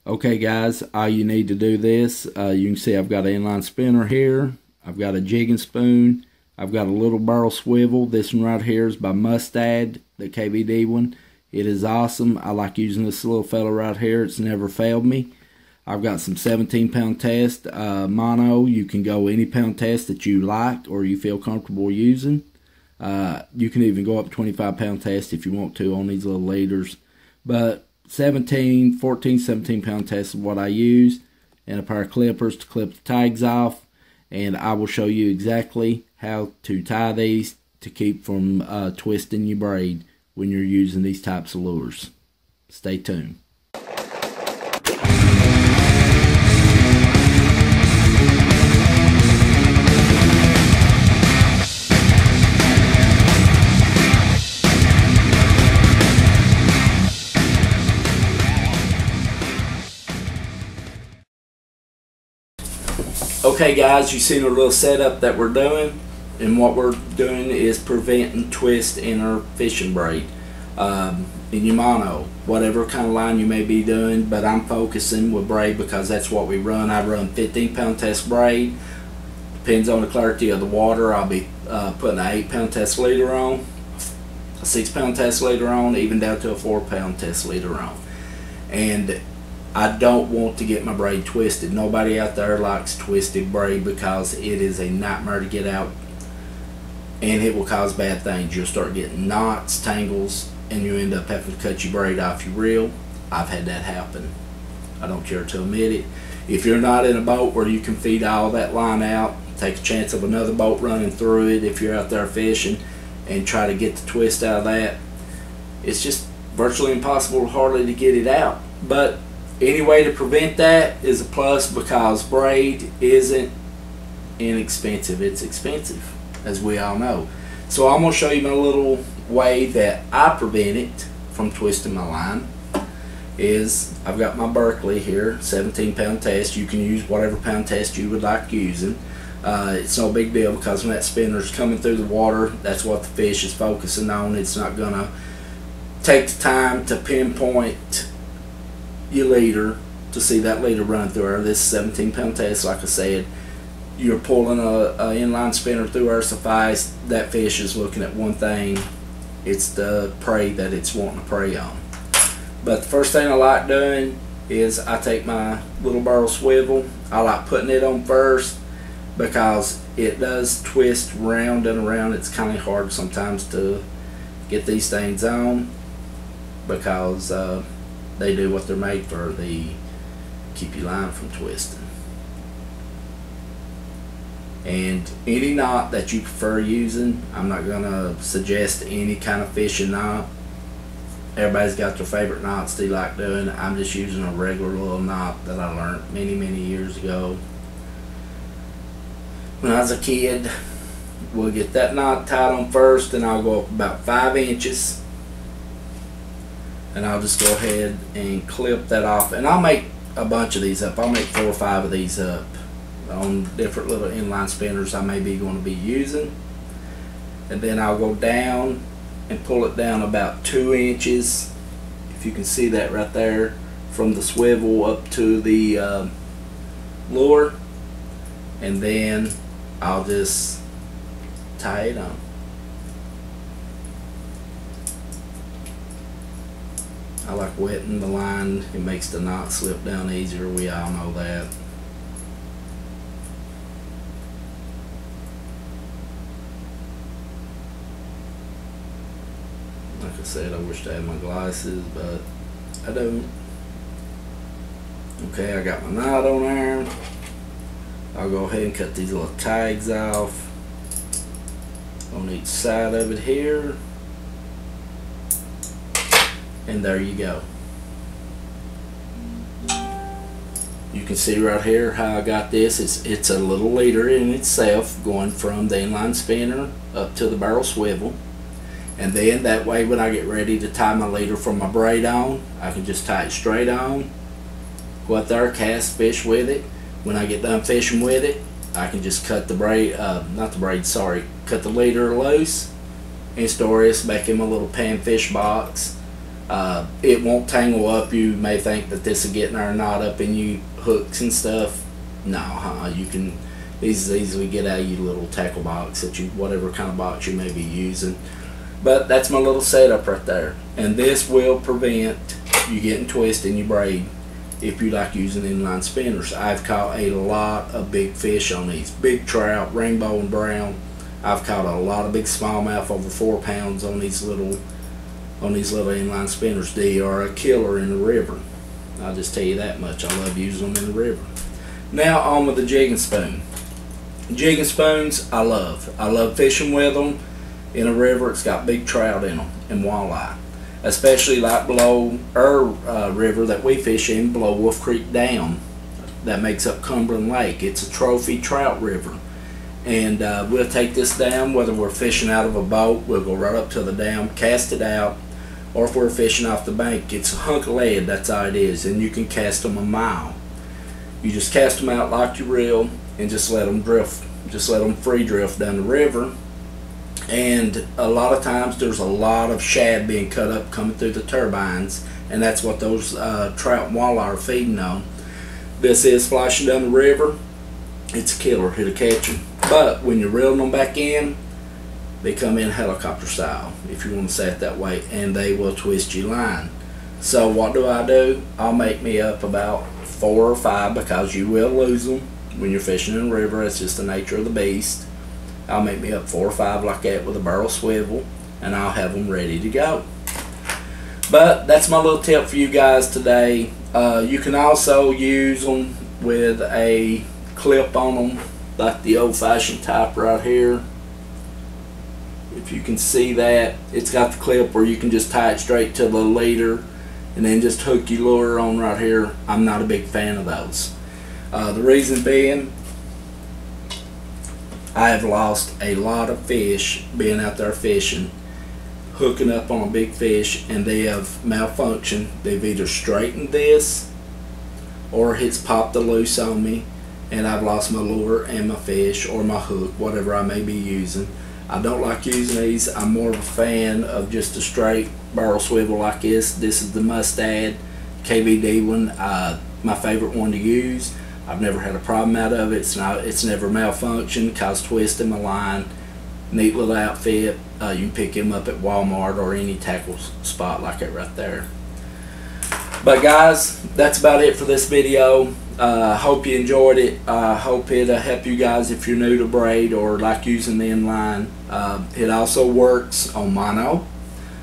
Okay guys, all you need to do this, you can see I've got an inline spinner here, I've got a jigging spoon, I've got a little barrel swivel. This one right here is by Mustad, the KVD one. It is awesome. I like using this little fella right here. It's never failed me. I've got some 17-pound test mono. You can go any pound test that you like or you feel comfortable using. You can even go up 25-pound test if you want to on these little leaders. But 14, 17-pound test is what I use, and a pair of clippers to clip the tags off. And I will show you exactly how to tie these to keep from twisting your braid when you're using these types of lures. Stay tuned. Okay guys, you seen our little setup that we're doing, and what we're doing is preventing twist in our fishing braid, in your mono, whatever kind of line you may be doing, but I'm focusing with braid because that's what we run. I run 15-pound test braid. Depends on the clarity of the water. I'll be putting an 8-pound test leader on, a 6-pound test leader on, even down to a 4-pound test leader on. And I don't want to get my braid twisted. Nobody out there likes twisted braid because it is a nightmare to get out, and it will cause bad things. You'll start getting knots, tangles, and you end up having to cut your braid off your reel. I've had that happen. I don't care to admit it. If you're not in a boat where you can feed all that line out, take a chance of another boat running through it if you're out there fishing, and try to get the twist out of that. It's just virtually impossible hardly to get it out. But any way to prevent that is a plus, because braid isn't inexpensive. It's expensive, as we all know. So I'm going to show you my little way that I prevent it from twisting my line. Is I've got my Berkeley here, 17-pound test. You can use whatever pound test you would like using. It's no big deal, because when that spinner is coming through the water, that's what the fish is focusing on. It's not going to take the time to pinpoint your leader to see that leader running through her. This 17-pound test, like I said, you're pulling a inline spinner through her suffice. That fish is looking at one thing. It's the prey that it's wanting to prey on. But the first thing I like doing is I take my little barrel swivel. I like putting it on first because it does twist round and around. It's kind of hard sometimes to get these things on because they do what they're made for. They keep your line from twisting. And any knot that you prefer using, I'm not going to suggest any kind of fishing knot. Everybody's got their favorite knots they like doing. I'm just using a regular little knot that I learned many years ago. When I was a kid, we'll get that knot tied on first, and I'll go up about 5 inches. And I'll just go ahead and clip that off, and I'll make a bunch of these up. I'll make 4 or 5 of these up on different little inline spinners I may be going to be using. And then I'll go down and pull it down about 2 inches, if you can see that right there, from the swivel up to the lure, and then I'll just tie it on. I like wetting the line. It makes the knot slip down easier. We all know that. Like I said, I wish I had my glasses, but I don't. Okay, I got my knot on there. I'll go ahead and cut these little tags off on each side of it here. And there you go. You can see right here how I got this. It's a little leader in itself, going from the inline spinner up to the barrel swivel. And then that way, when I get ready to tie my leader from my braid on, I can just tie it straight on, go out there, cast fish with it. When I get done fishing with it, I can just cut the braid, cut the leader loose and store this back in my little panfish box It won't tangle up. You may think that this will get in there knot up in you hooks and stuff. No, you can easily get out of your little tackle box that you, whatever kind of box you may be using. But that's my little setup right there, and this will prevent you getting twisted in your braid if you like using inline spinners. I've caught a lot of big fish on these, big trout, rainbow and brown. I've caught a lot of big smallmouth over 4 pounds on these little inline spinners. They are a killer in the river. I'll just tell you that much. I love using them in the river. Now on with the jigging spoon. Jigging spoons I love. I love fishing with them in a river. It's got big trout in them and walleye, especially like below our river that we fish in, below Wolf Creek Dam, that makes up Cumberland Lake. It's a trophy trout river, and we'll take this down, whether we're fishing out of a boat, we'll go right up to the dam, cast it out, or if we're fishing off the bank, it's a hunk of lead, that's all it is, and you can cast them a mile. You just cast them out like you reel and just let them drift, just let them free drift down the river. And a lot of times there's a lot of shad being cut up coming through the turbines, and that's what those trout and walleye are feeding on. This is flashing down the river. It's a killer, it'll catch them. But when you're reeling them back in, they come in helicopter style, if you want to say it that way, and they will twist your line. So what do? I'll make me up about 4 or 5, because you will lose them when you're fishing in a river. It's just the nature of the beast. I'll make me up 4 or 5 like that with a barrel swivel, and I'll have them ready to go. But that's my little tip for you guys today. You can also use them with a clip on them, like the old-fashioned type right here. If you can see that, it's got the clip where you can just tie it straight to the leader and then just hook your lure on right here. I'm not a big fan of those. The reason being, I have lost a lot of fish being out there fishing, hooking up on a big fish, and they have malfunctioned. They've either straightened this or it's popped the loose on me, and I've lost my lure and my fish or my hook, whatever I may be using. I don't like using these. I'm more of a fan of just a straight barrel swivel like this. This is the Mustad KVD one, my favorite one to use. I've never had a problem out of it. It's never malfunctioned, caused twist in my line. Neat little outfit. You can pick him up at Walmart or any tackle spot like that right there. But guys, that's about it for this video. Hope you enjoyed it. Hope it'll help you guys if you're new to braid or like using the inline. It also works on mono.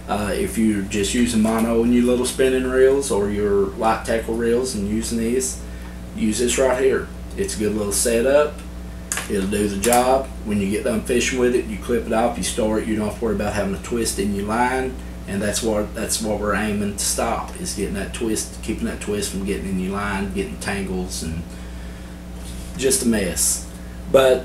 If you're just using mono in your little spinning reels or your light tackle reels and using these, use this right here. It's a good little setup. It'll do the job. When you get done fishing with it, you clip it off, you store it. You don't have to worry about having a twist in your line, and that's what we're aiming to stop, is getting that twist, keeping that twist from getting in your line, getting tangles, and just a mess. But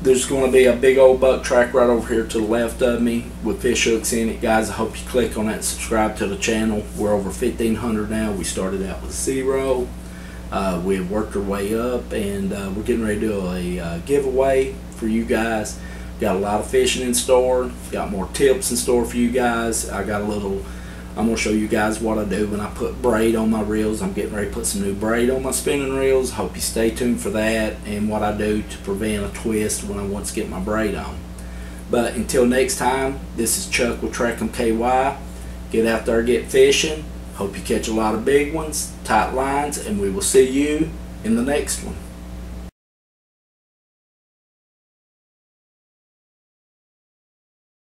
there's going to be a big old buck track right over here to the left of me with fish hooks in it. Guys, I hope you click on that and subscribe to the channel. We're over 1,500 now. We started out with 0. We have worked our way up, and we're getting ready to do a giveaway for you guys. Got a lot of fishing in store, got more tips in store for you guys. I'm going to show you guys what I do when I put braid on my reels. I'm getting ready to put some new braid on my spinning reels. Hope you stay tuned for that, and what I do to prevent a twist when I want to get my braid on. But until next time, this is Chuck with Track 'em KY. Get out there, get fishing. Hope you catch a lot of big ones, tight lines, and we will see you in the next one.